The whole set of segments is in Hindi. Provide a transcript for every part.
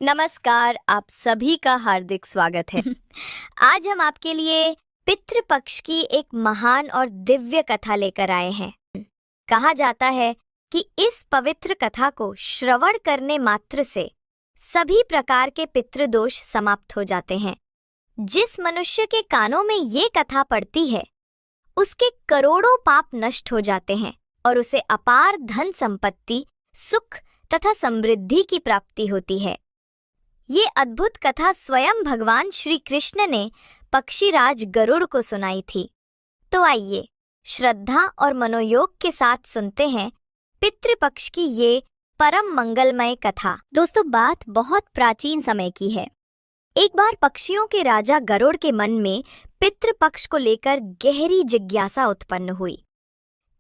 नमस्कार, आप सभी का हार्दिक स्वागत है। आज हम आपके लिए पितृपक्ष की एक महान और दिव्य कथा लेकर आए हैं। कहा जाता है कि इस पवित्र कथा को श्रवण करने मात्र से सभी प्रकार के पितृदोष समाप्त हो जाते हैं। जिस मनुष्य के कानों में ये कथा पड़ती है, उसके करोड़ों पाप नष्ट हो जाते हैं और उसे अपार धन संपत्ति, सुख तथा समृद्धि की प्राप्ति होती है। ये अद्भुत कथा स्वयं भगवान श्री कृष्ण ने पक्षीराज गरुड़ को सुनाई थी। तो आइए श्रद्धा और मनोयोग के साथ सुनते हैं पितृपक्ष की ये परम मंगलमय कथा। दोस्तों, बात बहुत प्राचीन समय की है। एक बार पक्षियों के राजा गरुड़ के मन में पितृपक्ष को लेकर गहरी जिज्ञासा उत्पन्न हुई।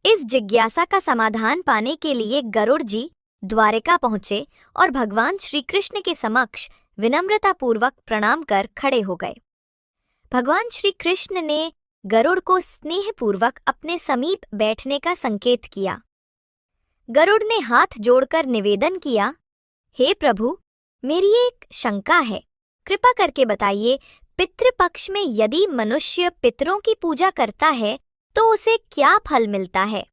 इस जिज्ञासा का समाधान पाने के लिए गरुड़ जी द्वारिका पहुंचे और भगवान श्री कृष्ण के समक्ष विनम्रतापूर्वक प्रणाम कर खड़े हो गए। भगवान श्री कृष्ण ने गरुड़ को स्नेहपूर्वक अपने समीप बैठने का संकेत किया। गरुड़ ने हाथ जोड़कर निवेदन किया, हे प्रभु, मेरी एक शंका है, कृपा करके बताइए, पितृपक्ष में यदि मनुष्य पितरों की पूजा करता है तो उसे क्या फल मिलता है?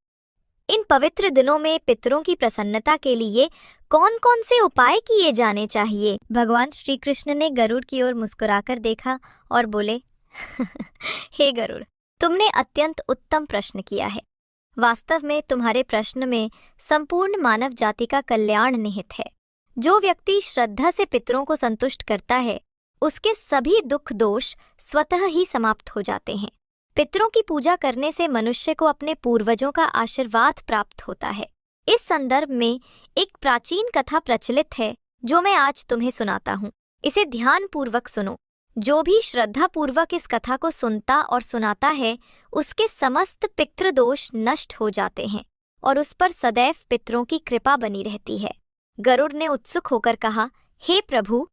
इन पवित्र दिनों में पितरों की प्रसन्नता के लिए कौन कौन से उपाय किए जाने चाहिए? भगवान श्री कृष्ण ने गरुड़ की ओर मुस्कुराकर देखा और बोले, हे गरुड़, तुमने अत्यंत उत्तम प्रश्न किया है। वास्तव में तुम्हारे प्रश्न में संपूर्ण मानव जाति का कल्याण निहित है। जो व्यक्ति श्रद्धा से पितरों को संतुष्ट करता है, उसके सभी दुख दोष स्वतः ही समाप्त हो जाते हैं। पितरों की पूजा करने से मनुष्य को अपने पूर्वजों का आशीर्वाद प्राप्त होता है। इस संदर्भ में एक प्राचीन कथा प्रचलित है जो मैं आज तुम्हें सुनाता हूँ। इसे ध्यान पूर्वक सुनो। जो भी श्रद्धा पूर्वक इस कथा को सुनता और सुनाता है, उसके समस्त पितृदोष नष्ट हो जाते हैं और उस पर सदैव पितरों की कृपा बनी रहती है। गरुड़ ने उत्सुक होकर कहा, हे प्रभु,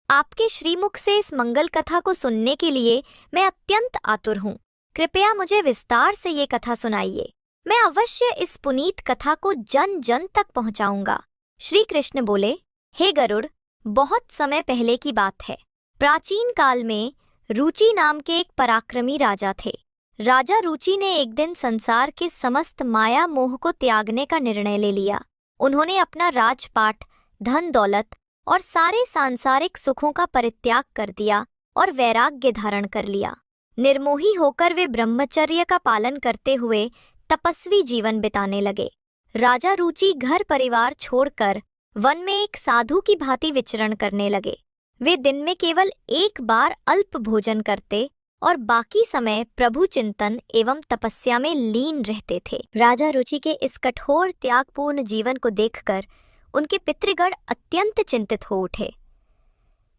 आपके श्रीमुख से इस मंगल कथा को सुनने के लिए मैं अत्यंत आतुर हूँ। कृपया मुझे विस्तार से ये कथा सुनाइए। मैं अवश्य इस पुनीत कथा को जन जन तक पहुंचाऊंगा। श्री कृष्ण बोले, हे गरुड़, बहुत समय पहले की बात है। प्राचीन काल में रुचि नाम के एक पराक्रमी राजा थे। राजा रुचि ने एक दिन संसार के समस्त माया मोह को त्यागने का निर्णय ले लिया। उन्होंने अपना राजपाट, धन दौलत और सारे सांसारिक सुखों का परित्याग कर दिया और वैराग्य धारण कर लिया। निर्मोही होकर वे ब्रह्मचर्य का पालन करते हुए तपस्वी जीवन बिताने लगे। राजा रुचि घर परिवार छोड़कर वन में एक साधु की भांति विचरण करने लगे। वे दिन में केवल एक बार अल्प भोजन करते और बाकी समय प्रभु चिंतन एवं तपस्या में लीन रहते थे। राजा रुचि के इस कठोर त्यागपूर्ण जीवन को देखकर उनके पितृगण अत्यंत चिंतित हो उठे।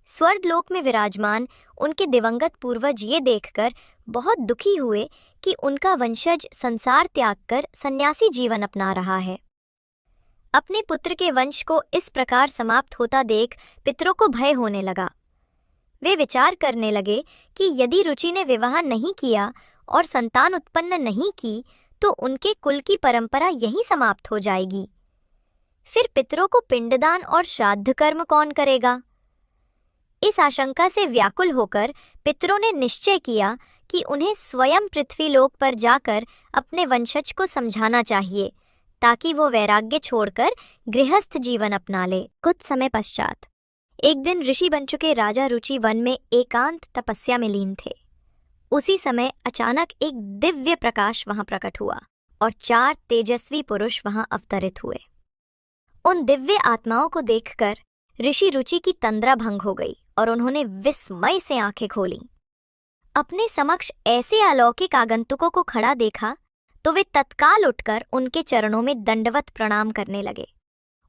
स्वर्गलोक में विराजमान उनके दिवंगत पूर्वज ये देखकर बहुत दुखी हुए कि उनका वंशज संसार त्याग कर सन्यासी जीवन अपना रहा है। अपने पुत्र के वंश को इस प्रकार समाप्त होता देख पितरों को भय होने लगा। वे विचार करने लगे कि यदि रुचि ने विवाह नहीं किया और संतान उत्पन्न नहीं की तो उनके कुल की परंपरा यहीं समाप्त हो जाएगी। फिर पितरों को पिंडदान और श्राद्ध कर्म कौन करेगा? इस आशंका से व्याकुल होकर पितरों ने निश्चय किया कि उन्हें स्वयं पृथ्वीलोक पर जाकर अपने वंशज को समझाना चाहिए ताकि वो वैराग्य छोड़कर गृहस्थ जीवन अपना ले। कुछ समय पश्चात एक दिन ऋषि बन चुके राजा रुचि वन में एकांत तपस्या में लीन थे। उसी समय अचानक एक दिव्य प्रकाश वहां प्रकट हुआ और 4 तेजस्वी पुरुष वहां अवतरित हुए। उन दिव्य आत्माओं को देखकर ऋषि रुचि की तंद्रा भंग हो गई और उन्होंने विस्मय से आंखें खोलीं। अपने समक्ष ऐसे अलौकिक आगंतुकों को खड़ा देखा तो वे तत्काल उठकर उनके चरणों में दंडवत प्रणाम करने लगे।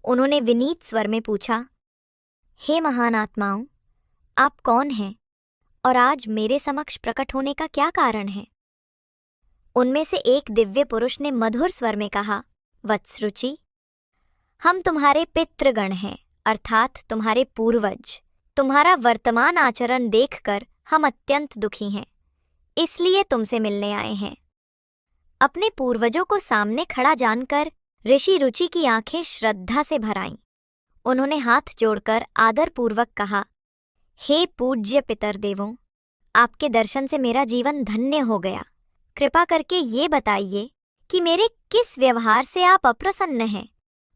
उन्होंने विनीत स्वर में पूछा, हे महान आत्माओं, आप कौन हैं और आज मेरे समक्ष प्रकट होने का क्या कारण है? उनमें से एक दिव्य पुरुष ने मधुर स्वर में कहा, वत्स रुचि, हम तुम्हारे पितृगण हैं, अर्थात तुम्हारे पूर्वज। तुम्हारा वर्तमान आचरण देखकर हम अत्यंत दुखी हैं, इसलिए तुमसे मिलने आए हैं। अपने पूर्वजों को सामने खड़ा जानकर ऋषि रुचि की आंखें श्रद्धा से भर आईं। उन्होंने हाथ जोड़कर आदरपूर्वक कहा, हे पूज्य पितर देवों, आपके दर्शन से मेरा जीवन धन्य हो गया। कृपा करके ये बताइए कि मेरे किस व्यवहार से आप अप्रसन्न हैं?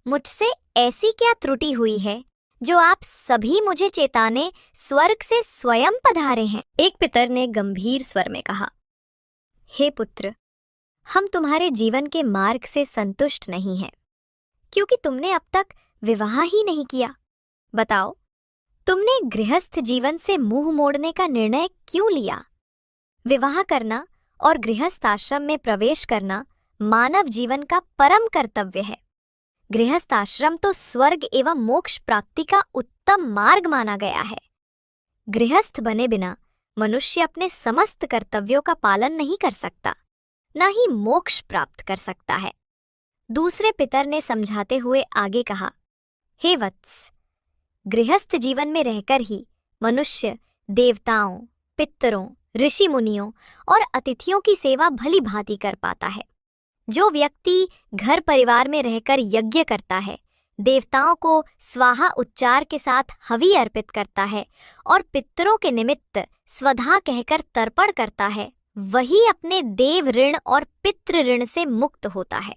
मुझसे ऐसी क्या त्रुटि हुई है जो आप सभी मुझे चेताने स्वर्ग से स्वयं पधारे हैं? एक पितर ने गंभीर स्वर में कहा, हे पुत्र, हम तुम्हारे जीवन के मार्ग से संतुष्ट नहीं हैं, क्योंकि तुमने अब तक विवाह ही नहीं किया। बताओ, तुमने गृहस्थ जीवन से मुंह मोड़ने का निर्णय क्यों लिया? विवाह करना और गृहस्थ आश्रम में प्रवेश करना मानव जीवन का परम कर्तव्य है। गृहस्थ आश्रम तो स्वर्ग एवं मोक्ष प्राप्ति का उत्तम मार्ग माना गया है। गृहस्थ बने बिना मनुष्य अपने समस्त कर्तव्यों का पालन नहीं कर सकता, न ही मोक्ष प्राप्त कर सकता है। दूसरे पितर ने समझाते हुए आगे कहा, हे वत्स, गृहस्थ जीवन में रहकर ही मनुष्य देवताओं, पितरों, ऋषि मुनियों और अतिथियों की सेवा भली भांति कर पाता है। जो व्यक्ति घर परिवार में रहकर यज्ञ करता है, देवताओं को स्वाहा उच्चार के साथ हवि अर्पित करता है और पितरों के निमित्त स्वधा कहकर तर्पण करता है, वही अपने देव ऋण और पितृ ऋण से मुक्त होता है।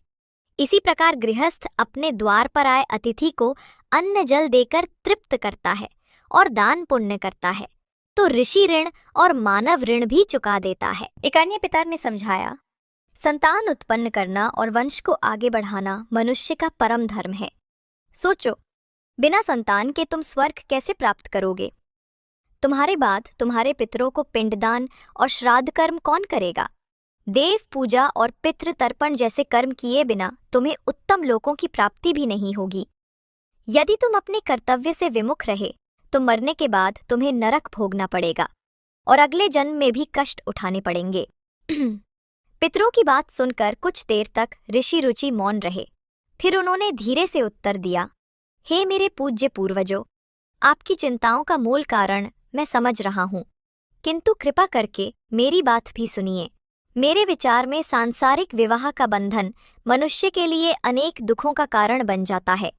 इसी प्रकार गृहस्थ अपने द्वार पर आए अतिथि को अन्न जल देकर तृप्त करता है और दान पुण्य करता है, तो ऋषि ऋण और मानव ऋण भी चुका देता है। एक अन्य पितर ने समझाया, संतान उत्पन्न करना और वंश को आगे बढ़ाना मनुष्य का परम धर्म है। सोचो, बिना संतान के तुम स्वर्ग कैसे प्राप्त करोगे? तुम्हारे बाद तुम्हारे पितरों को पिंडदान और श्राद्ध कर्म कौन करेगा? देव पूजा और पितृ तर्पण जैसे कर्म किए बिना तुम्हें उत्तम लोकों की प्राप्ति भी नहीं होगी। यदि तुम अपने कर्तव्य से विमुख रहे तो मरने के बाद तुम्हें नरक भोगना पड़ेगा और अगले जन्म में भी कष्ट उठाने पड़ेंगे। पितरों की बात सुनकर कुछ देर तक ऋषि रुचि मौन रहे। फिर उन्होंने धीरे से उत्तर दिया, हे मेरे पूज्य पूर्वजों, आपकी चिंताओं का मूल कारण मैं समझ रहा हूँ, किंतु कृपा करके मेरी बात भी सुनिए। मेरे विचार में सांसारिक विवाह का बंधन मनुष्य के लिए अनेक दुखों का कारण बन जाता है।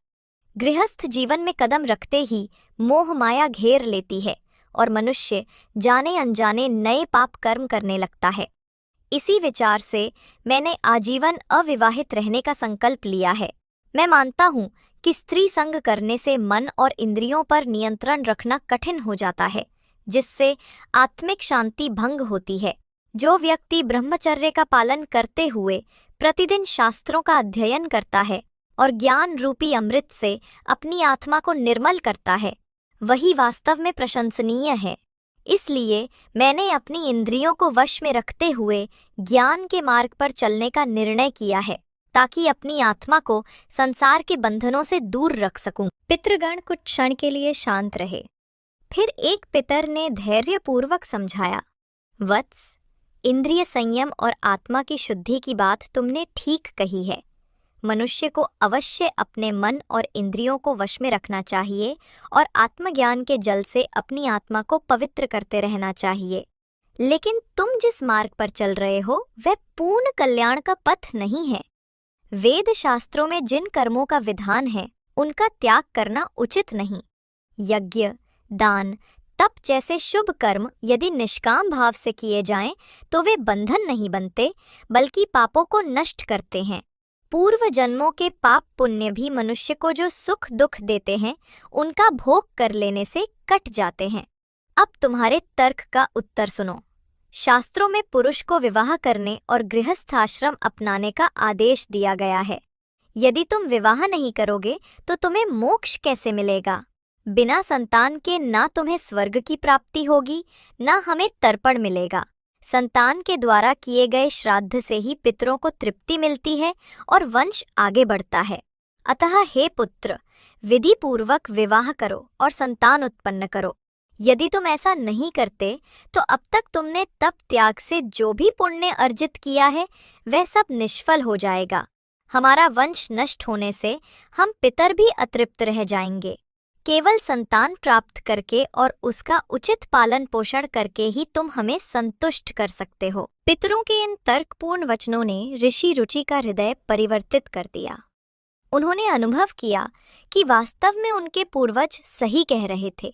गृहस्थ जीवन में कदम रखते ही मोह माया घेर लेती है और मनुष्य जाने अनजाने नए पाप कर्म करने लगता है। इसी विचार से मैंने आजीवन अविवाहित रहने का संकल्प लिया है। मैं मानता हूँ कि स्त्री संग करने से मन और इंद्रियों पर नियंत्रण रखना कठिन हो जाता है, जिससे आत्मिक शांति भंग होती है। जो व्यक्ति ब्रह्मचर्य का पालन करते हुए प्रतिदिन शास्त्रों का अध्ययन करता है और ज्ञान रूपी अमृत से अपनी आत्मा को निर्मल करता है, वही वास्तव में प्रशंसनीय है। इसलिए मैंने अपनी इंद्रियों को वश में रखते हुए ज्ञान के मार्ग पर चलने का निर्णय किया है, ताकि अपनी आत्मा को संसार के बंधनों से दूर रख सकूं। पितृगण कुछ क्षण के लिए शांत रहे। फिर एक पितर ने धैर्यपूर्वक समझाया, वत्स, इंद्रिय संयम और आत्मा की शुद्धि की बात तुमने ठीक कही है। मनुष्य को अवश्य अपने मन और इंद्रियों को वश में रखना चाहिए और आत्मज्ञान के जल से अपनी आत्मा को पवित्र करते रहना चाहिए। लेकिन तुम जिस मार्ग पर चल रहे हो वह पूर्ण कल्याण का पथ नहीं है। वेद शास्त्रों में जिन कर्मों का विधान है उनका त्याग करना उचित नहीं। यज्ञ, दान, तप जैसे शुभ कर्म यदि निष्काम भाव से किए जाएं तो वे बंधन नहीं बनते, बल्कि पापों को नष्ट करते हैं। पूर्व जन्मों के पाप पुण्य भी मनुष्य को जो सुख दुख देते हैं उनका भोग कर लेने से कट जाते हैं। अब तुम्हारे तर्क का उत्तर सुनो। शास्त्रों में पुरुष को विवाह करने और गृहस्थ आश्रम अपनाने का आदेश दिया गया है। यदि तुम विवाह नहीं करोगे तो तुम्हें मोक्ष कैसे मिलेगा? बिना संतान के ना तुम्हें स्वर्ग की प्राप्ति होगी, ना हमें तर्पण मिलेगा। संतान के द्वारा किए गए श्राद्ध से ही पितरों को तृप्ति मिलती है और वंश आगे बढ़ता है। अतः हे पुत्र, विधि पूर्वक विवाह करो और संतान उत्पन्न करो। यदि तुम ऐसा नहीं करते तो अब तक तुमने तप त्याग से जो भी पुण्य अर्जित किया है वह सब निष्फल हो जाएगा। हमारा वंश नष्ट होने से हम पितर भी अतृप्त रह जाएंगे। केवल संतान प्राप्त करके और उसका उचित पालन पोषण करके ही तुम हमें संतुष्ट कर सकते हो। पितरों के इन तर्कपूर्ण वचनों ने ऋषि रुचि का हृदय परिवर्तित कर दिया। उन्होंने अनुभव किया कि वास्तव में उनके पूर्वज सही कह रहे थे।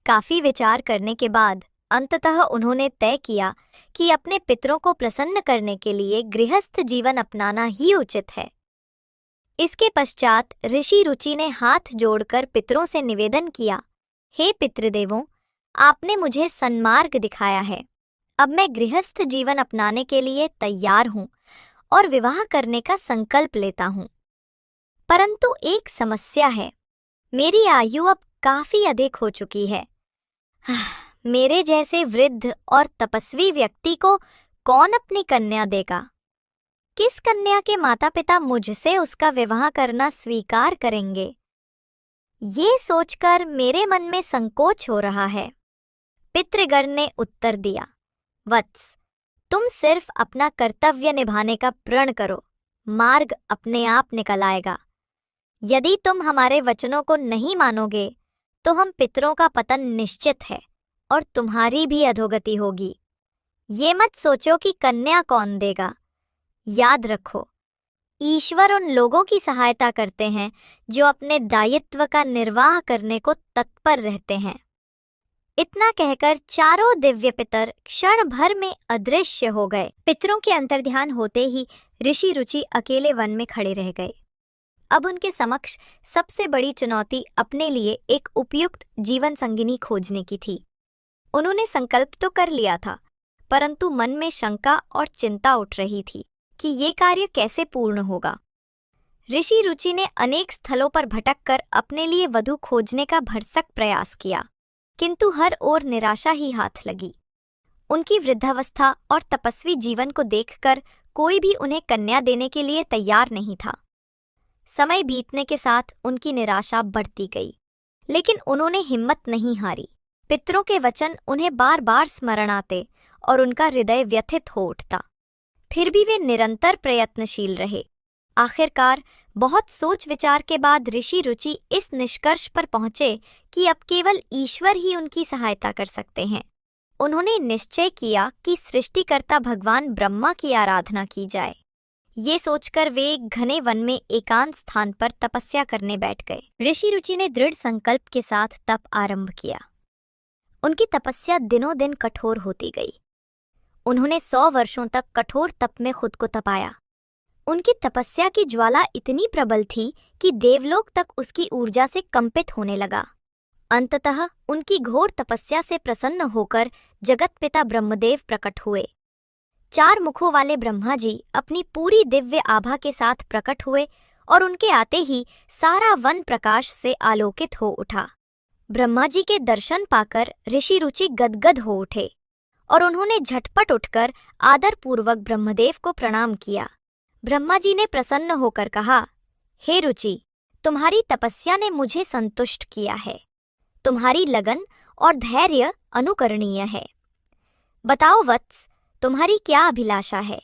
काफी विचार करने के बाद अंततः उन्होंने तय किया कि अपने पितरों को प्रसन्न करने के लिए गृहस्थ जीवन अपनाना ही उचित है। इसके पश्चात ऋषि रुचि ने हाथ जोड़कर पितरों से निवेदन किया, हे पितृदेवों, आपने मुझे सन्मार्ग दिखाया है। अब मैं गृहस्थ जीवन अपनाने के लिए तैयार हूँ और विवाह करने का संकल्प लेता हूँ। परंतु एक समस्या है, मेरी आयु अब काफी अधिक हो चुकी है। मेरे जैसे वृद्ध और तपस्वी व्यक्ति को कौन अपनी कन्या देगा? किस कन्या के माता पिता मुझसे उसका विवाह करना स्वीकार करेंगे? ये सोचकर मेरे मन में संकोच हो रहा है। पितृगण ने उत्तर दिया, वत्स, तुम सिर्फ अपना कर्तव्य निभाने का प्रण करो, मार्ग अपने आप निकल आएगा। यदि तुम हमारे वचनों को नहीं मानोगे तो हम पितरों का पतन निश्चित है और तुम्हारी भी अधोगति होगी। ये मत सोचो कि कन्या कौन देगा। याद रखो, ईश्वर उन लोगों की सहायता करते हैं जो अपने दायित्व का निर्वाह करने को तत्पर रहते हैं। इतना कहकर चारों दिव्य पितर क्षण भर में अदृश्य हो गए। पितरों के अंतर्ध्यान होते ही ऋषि रुचि अकेले वन में खड़े रह गए। अब उनके समक्ष सबसे बड़ी चुनौती अपने लिए एक उपयुक्त जीवन संगिनी खोजने की थी। उन्होंने संकल्प तो कर लिया था, परंतु मन में शंका और चिंता उठ रही थी कि ये कार्य कैसे पूर्ण होगा। ऋषि रुचि ने अनेक स्थलों पर भटककर अपने लिए वधू खोजने का भरसक प्रयास किया, किंतु हर ओर निराशा ही हाथ लगी। उनकी वृद्धावस्था और तपस्वी जीवन को देखकर कोई भी उन्हें कन्या देने के लिए तैयार नहीं था। समय बीतने के साथ उनकी निराशा बढ़ती गई, लेकिन उन्होंने हिम्मत नहीं हारी। पितरों के वचन उन्हें बार बार स्मरण आते और उनका हृदय व्यथित हो उठता। फिर भी वे निरंतर प्रयत्नशील रहे। आखिरकार बहुत सोच विचार के बाद ऋषि रुचि इस निष्कर्ष पर पहुंचे कि अब केवल ईश्वर ही उनकी सहायता कर सकते हैं। उन्होंने निश्चय किया कि सृष्टिकर्ता भगवान ब्रह्मा की आराधना की जाए। ये सोचकर वे एक घने वन में एकांत स्थान पर तपस्या करने बैठ गए। ऋषि रुचि ने दृढ़ संकल्प के साथ तप आरंभ किया। उनकी तपस्या दिनों दिन कठोर होती गई। उन्होंने 100 वर्षों तक कठोर तप में खुद को तपाया। उनकी तपस्या की ज्वाला इतनी प्रबल थी कि देवलोक तक उसकी ऊर्जा से कंपित होने लगा। अंततः उनकी घोर तपस्या से प्रसन्न होकर जगत पिता ब्रह्मदेव प्रकट हुए। 4 मुखों वाले ब्रह्मा जी अपनी पूरी दिव्य आभा के साथ प्रकट हुए और उनके आते ही सारा वन प्रकाश से आलोकित हो उठा। ब्रह्मा जी के दर्शन पाकर ऋषि रुचि गदगद हो उठे और उन्होंने झटपट उठकर आदरपूर्वक ब्रह्मदेव को प्रणाम किया। ब्रह्मा जी ने प्रसन्न होकर कहा, हे रुचि, तुम्हारी तपस्या ने मुझे संतुष्ट किया है। तुम्हारी लगन और धैर्य अनुकरणीय है। बताओ वत्स, तुम्हारी क्या अभिलाषा है?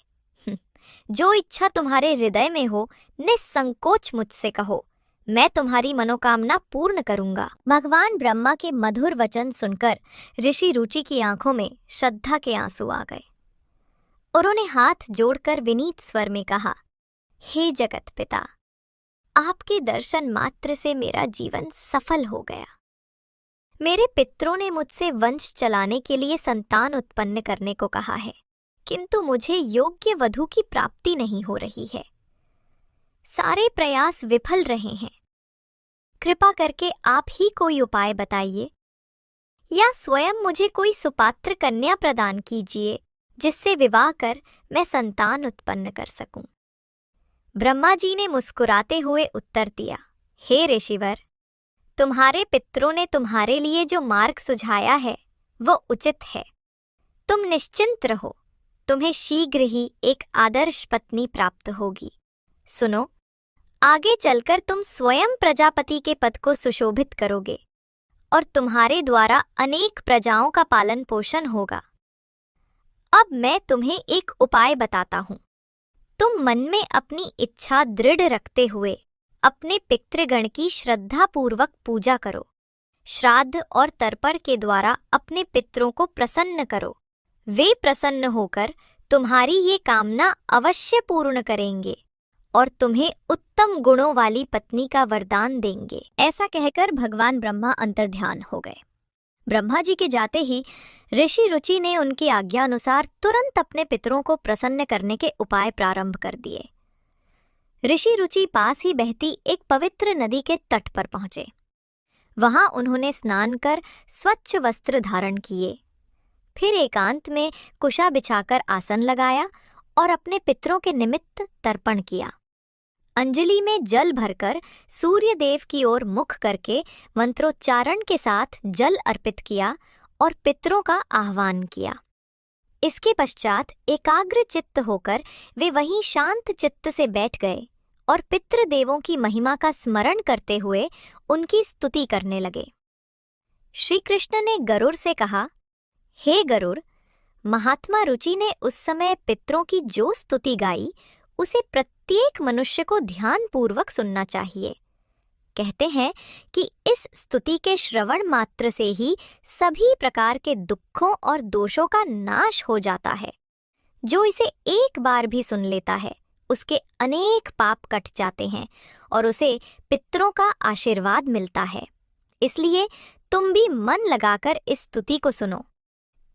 जो इच्छा तुम्हारे हृदय में हो निसंकोच मुझसे कहो, मैं तुम्हारी मनोकामना पूर्ण करूंगा। भगवान ब्रह्मा के मधुर वचन सुनकर ऋषि रुचि की आंखों में श्रद्धा के आंसू आ गए। उन्होंने हाथ जोड़कर विनीत स्वर में कहा, हे जगत पिता, आपके दर्शन मात्र से मेरा जीवन सफल हो गया। मेरे पितरों ने मुझसे वंश चलाने के लिए संतान उत्पन्न करने को कहा है, किंतु मुझे योग्य वधू की प्राप्ति नहीं हो रही है। सारे प्रयास विफल रहे हैं। कृपा करके आप ही कोई उपाय बताइए, या स्वयं मुझे कोई सुपात्र कन्या प्रदान कीजिए जिससे विवाह कर मैं संतान उत्पन्न कर सकूं। ब्रह्मा जी ने मुस्कुराते हुए उत्तर दिया, हे ऋषिवर, तुम्हारे पितरों ने तुम्हारे लिए जो मार्ग सुझाया है वो उचित है। तुम निश्चिंत रहो, तुम्हें शीघ्र ही एक आदर्श पत्नी प्राप्त होगी। सुनो, आगे चलकर तुम स्वयं प्रजापति के पद को सुशोभित करोगे और तुम्हारे द्वारा अनेक प्रजाओं का पालन पोषण होगा। अब मैं तुम्हें एक उपाय बताता हूँ। तुम मन में अपनी इच्छा दृढ़ रखते हुए अपने पितृगण की श्रद्धापूर्वक पूजा करो। श्राद्ध और तर्पण के द्वारा अपने पितरों को प्रसन्न करो। वे प्रसन्न होकर तुम्हारी ये कामना अवश्य पूर्ण करेंगे और तुम्हें उत्तम गुणों वाली पत्नी का वरदान देंगे। ऐसा कहकर भगवान ब्रह्मा अंतर्ध्यान हो गए। ब्रह्मा जी के जाते ही ऋषि रुचि ने उनकी आज्ञा अनुसार तुरंत अपने पितरों को प्रसन्न करने के उपाय प्रारंभ कर दिए। ऋषि रुचि पास ही बहती एक पवित्र नदी के तट पर पहुंचे। वहां उन्होंने स्नान कर स्वच्छ वस्त्र धारण किए। फिर एकांत में कुशा बिछाकर आसन लगाया और अपने पितरों के निमित्त तर्पण किया। अंजलि में जल भरकर सूर्य देव की ओर मुख करके मंत्रोच्चारण के साथ जल अर्पित किया और पितरों का आह्वान किया। इसके पश्चात एकाग्र चित्त होकर वे वहीं शांत चित्त से बैठ गए और पितृदेवों की महिमा का स्मरण करते हुए उनकी स्तुति करने लगे। श्री कृष्ण ने गरुड़ से कहा, हे गरुड़, महात्मा रुचि ने उस समय पितरों की जो स्तुति गाई उसे प्रत्येक मनुष्य को ध्यानपूर्वक सुनना चाहिए। कहते हैं कि इस स्तुति के श्रवण मात्र से ही सभी प्रकार के दुखों और दोषों का नाश हो जाता है। जो इसे एक बार भी सुन लेता है उसके अनेक पाप कट जाते हैं और उसे पितरों का आशीर्वाद मिलता है। इसलिए तुम भी मन लगाकर इस स्तुति को सुनो,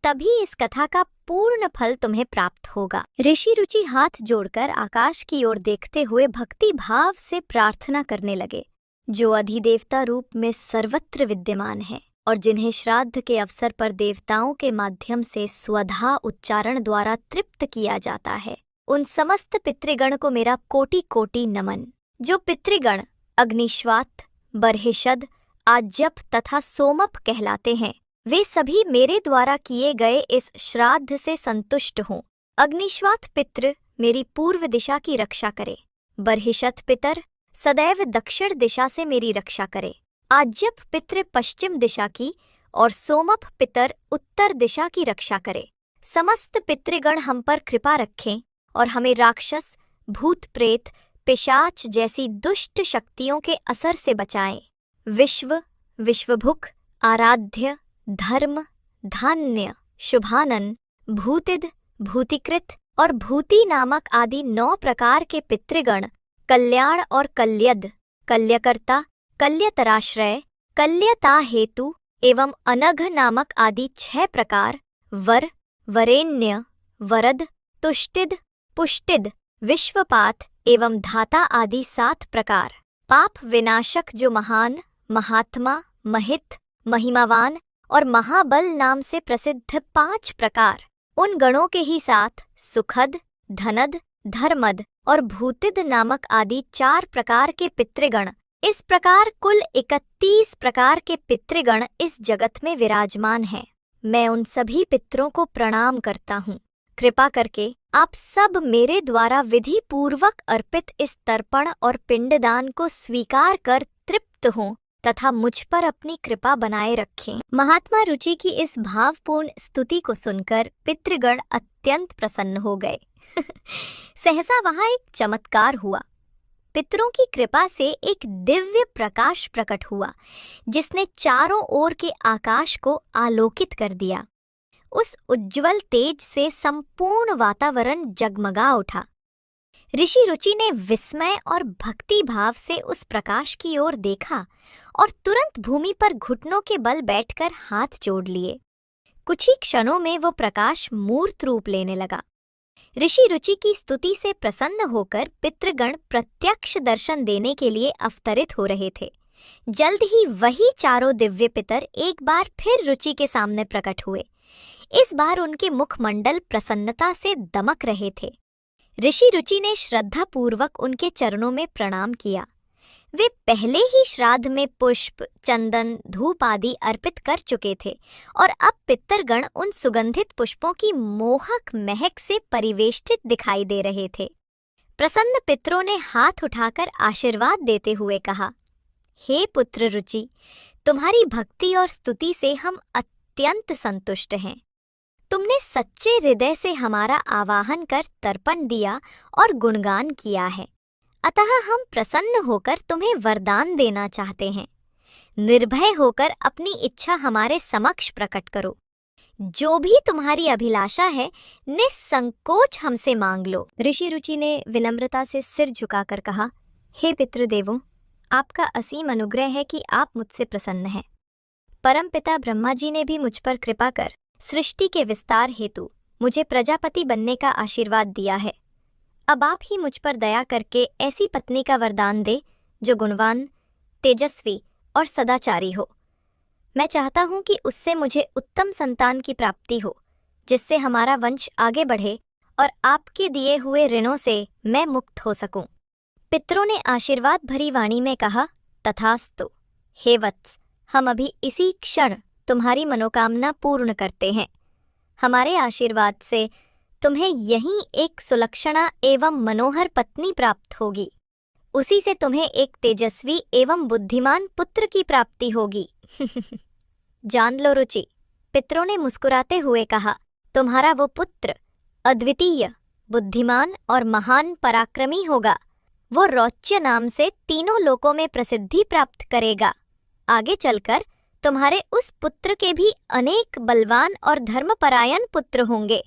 तभी इस कथा का पूर्ण फल तुम्हें प्राप्त होगा। ऋषि रुचि हाथ जोड़कर आकाश की ओर देखते हुए भक्ति भाव से प्रार्थना करने लगे। जो अधिदेवता रूप में सर्वत्र विद्यमान है और जिन्हें श्राद्ध के अवसर पर देवताओं के माध्यम से स्वधा उच्चारण द्वारा तृप्त किया जाता है, उन समस्त पितृगण को मेरा कोटि कोटि नमन। जो पितृगण अग्निश्वात, बर्हिषद, आज्यप तथा सोमप कहलाते हैं, वे सभी मेरे द्वारा किए गए इस श्राद्ध से संतुष्ट हों। अग्निश्वात पितृ मेरी पूर्व दिशा की रक्षा करे, बर्हिषद पितर सदैव दक्षिण दिशा से मेरी रक्षा करे, आज्यप पितृ पश्चिम दिशा की और सोमप पितर उत्तर दिशा की रक्षा करे। समस्त पितृगण हम पर कृपा रखें और हमें राक्षस, भूत प्रेत, पिशाच जैसी दुष्ट शक्तियों के असर से बचाएं। विश्व, विश्वभुक, आराध्य, धर्म, धान्य, शुभानन, भूतिद, भूतिकृत और भूति नामक आदि 9 प्रकार के पितृगण, कल्याण और कल्यद, कल्यकर्ता, कल्यतराश्रय, कल्यता हेतु एवं अनघ नामक आदि 6 प्रकार, वर, वरेण्य, वरद, तुष्टिद, पुष्टिद, विश्वपात एवं धाता आदि 7 प्रकार, पाप विनाशक जो महान, महात्मा, महित, महिमावान और महाबल नाम से प्रसिद्ध 5 प्रकार, उन गणों के ही साथ सुखद, धनद, धर्मद और भूतिद नामक आदि 4 प्रकार के पितृगण, इस प्रकार कुल 31 प्रकार के पितृगण इस जगत में विराजमान हैं। मैं उन सभी पितरों को प्रणाम करता हूँ। कृपा करके आप सब मेरे द्वारा विधि पूर्वक अर्पित इस तर्पण और पिंडदान को स्वीकार कर तृप्त हों तथा मुझ पर अपनी कृपा बनाए रखें। महात्मा रुचि की इस भावपूर्ण स्तुति को सुनकर पितृगण अत्यंत प्रसन्न हो गए। सहसा वहां एक चमत्कार हुआ। पितरों की कृपा से एक दिव्य प्रकाश प्रकट हुआ जिसने चारों ओर के आकाश को आलोकित कर दिया। उस उज्जवल तेज से संपूर्ण वातावरण जगमगा उठा। ऋषि रुचि ने विस्मय और भक्ति भाव से उस प्रकाश की ओर देखा और तुरंत भूमि पर घुटनों के बल बैठकर हाथ जोड़ लिए। कुछ ही क्षणों में वो प्रकाश मूर्त रूप लेने लगा। ऋषि रुचि की स्तुति से प्रसन्न होकर पितृगण प्रत्यक्ष दर्शन देने के लिए अवतरित हो रहे थे। जल्द ही वही चारों दिव्य पितर एक बार फिर रुचि के सामने प्रकट हुए। इस बार उनके मुखमंडल प्रसन्नता से दमक रहे थे। ऋषि रुचि ने श्रद्धा पूर्वक उनके चरणों में प्रणाम किया। वे पहले ही श्राद्ध में पुष्प, चंदन, धूप आदि अर्पित कर चुके थे और अब पितरगण उन सुगंधित पुष्पों की मोहक महक से परिवेष्टित दिखाई दे रहे थे। प्रसन्न पितरों ने हाथ उठाकर आशीर्वाद देते हुए कहा, हे पुत्र रुचि, तुम्हारी भक्ति और स्तुति से हम अत्यंत संतुष्ट हैं। तुमने सच्चे हृदय से हमारा आवाहन कर तर्पण दिया और गुणगान किया है, अतः हम प्रसन्न होकर तुम्हें वरदान देना चाहते हैं। निर्भय होकर अपनी इच्छा हमारे समक्ष प्रकट करो। जो भी तुम्हारी अभिलाषा है निसंकोच हमसे मांग लो। ऋषि रुचि ने विनम्रता से सिर झुकाकर कहा, हे पितृदेवों, आपका असीम अनुग्रह है कि आप मुझसे प्रसन्न हैं। परमपिता ब्रह्मा जी ने भी मुझ पर कृपा कर सृष्टि के विस्तार हेतु मुझे प्रजापति बनने का आशीर्वाद दिया है। अब आप ही मुझ पर दया करके ऐसी पत्नी का वरदान दे जो गुणवान, तेजस्वी और सदाचारी हो। मैं चाहता हूँ कि उससे मुझे उत्तम संतान की प्राप्ति हो, जिससे हमारा वंश आगे बढ़े और आपके दिए हुए ऋणों से मैं मुक्त हो सकूं। पितरों ने आशीर्वाद भरी वाणी में कहा, तथास्तु। हे वत्स, हम अभी इसी क्षण तुम्हारी मनोकामना पूर्ण करते हैं। हमारे आशीर्वाद से तुम्हें यहीं एक सुलक्षणा एवं मनोहर पत्नी प्राप्त होगी। उसी से तुम्हें एक तेजस्वी एवं बुद्धिमान पुत्र की प्राप्ति होगी। जान लो रुचि, पितरों ने मुस्कुराते हुए कहा, तुम्हारा वो पुत्र अद्वितीय, बुद्धिमान और महान पराक्रमी होगा। वो रौच्य नाम से तीनों लोकों में प्रसिद्धि प्राप्त करेगा। आगे चलकर तुम्हारे उस पुत्र के भी अनेक बलवान और धर्मपरायण पुत्र होंगे,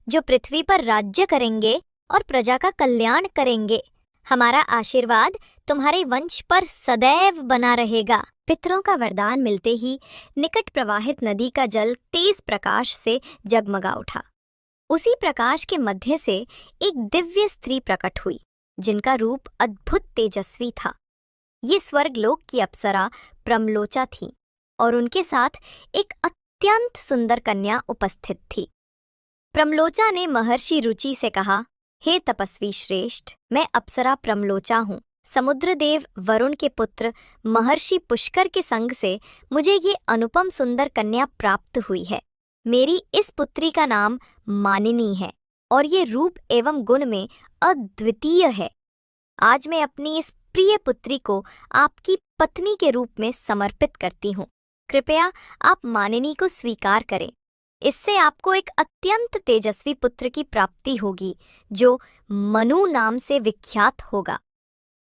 जो पृथ्वी पर राज्य करेंगे और प्रजा का कल्याण करेंगे। हमारा आशीर्वाद तुम्हारे वंश पर सदैव बना रहेगा। पितरों का वरदान मिलते ही निकट प्रवाहित नदी का जल तेज प्रकाश से जगमगा उठा। उसी प्रकाश के मध्य से एक दिव्य स्त्री प्रकट हुई, जिनका रूप अद्भुत तेजस्वी था। ये स्वर्गलोक की अप्सरा प्रमलोचा थी और उनके साथ एक अत्यंत सुंदर कन्या उपस्थित थी। प्रमलोचा ने महर्षि रुचि से कहा, हे तपस्वी श्रेष्ठ, मैं अप्सरा प्रमलोचा हूँ। समुद्र देव वरुण के पुत्र महर्षि पुष्कर के संग से मुझे ये अनुपम सुंदर कन्या प्राप्त हुई है। मेरी इस पुत्री का नाम मानिनी है और ये रूप एवं गुण में अद्वितीय है। आज मैं अपनी इस प्रिय पुत्री को आपकी पत्नी के रूप में समर्पित करती हूँ। कृपया आप मानिनी को स्वीकार करें। इससे आपको एक अत्यंत तेजस्वी पुत्र की प्राप्ति होगी, जो मनु नाम से विख्यात होगा।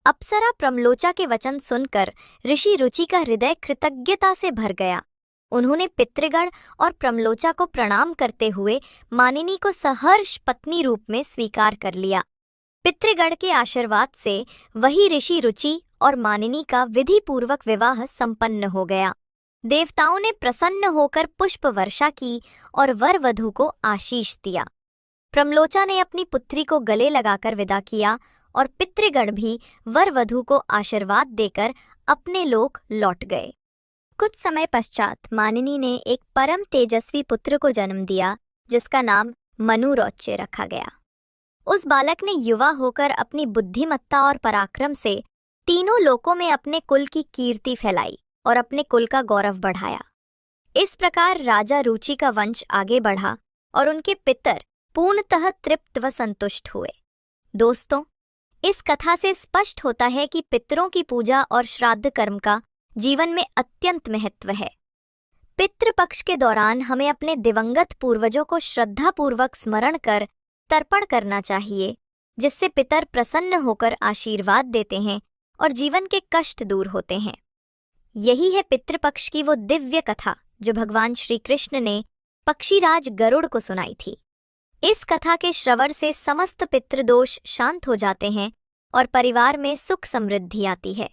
अप्सरा प्रमलोचा के वचन सुनकर ऋषि रुचि का हृदय कृतज्ञता से भर गया। उन्होंने पितृगण और प्रमलोचा को प्रणाम करते हुए मानिनी को सहर्ष पत्नी रूप में स्वीकार कर लिया। पितृगण के आशीर्वाद से वही ऋषि रुचि और मानिनी का विधि पूर्वक विवाह संपन्न हो गया। देवताओं ने प्रसन्न होकर पुष्प वर्षा की और वर वधू को आशीष दिया। प्रमलोचा ने अपनी पुत्री को गले लगाकर विदा किया और पितृगण भी वर वधू को आशीर्वाद देकर अपने लोक लौट गए। कुछ समय पश्चात मानिनी ने एक परम तेजस्वी पुत्र को जन्म दिया, जिसका नाम मनुरौच्य रखा गया। उस बालक ने युवा होकर अपनी बुद्धिमत्ता और पराक्रम से तीनों लोकों में अपने कुल की कीर्ति फैलाई और अपने कुल का गौरव बढ़ाया। इस प्रकार राजा रुचि का वंश आगे बढ़ा और उनके पितर पूर्णतः तृप्त व संतुष्ट हुए। दोस्तों, इस कथा से स्पष्ट होता है कि पितरों की पूजा और श्राद्ध कर्म का जीवन में अत्यंत महत्व है। पितृपक्ष के दौरान हमें अपने दिवंगत पूर्वजों को श्रद्धापूर्वक स्मरण कर तर्पण करना चाहिए, जिससे पितर प्रसन्न होकर आशीर्वाद देते हैं और जीवन के कष्ट दूर होते हैं। यही है पितृपक्ष की वो दिव्य कथा जो भगवान श्री कृष्ण ने पक्षीराज गरुड़ को सुनाई थी। इस कथा के श्रवण से समस्त पितृदोष शांत हो जाते हैं और परिवार में सुख समृद्धि आती है।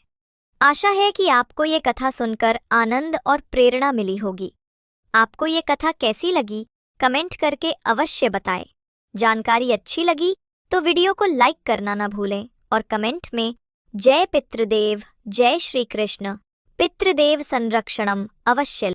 आशा है कि आपको ये कथा सुनकर आनंद और प्रेरणा मिली होगी। आपको ये कथा कैसी लगी, कमेंट करके अवश्य बताएं। जानकारी अच्छी लगी तो वीडियो को लाइक करना ना भूलें और कमेंट में जय पितृदेव, जय श्री कृष्ण, पितृदेव संरक्षणम अवश्य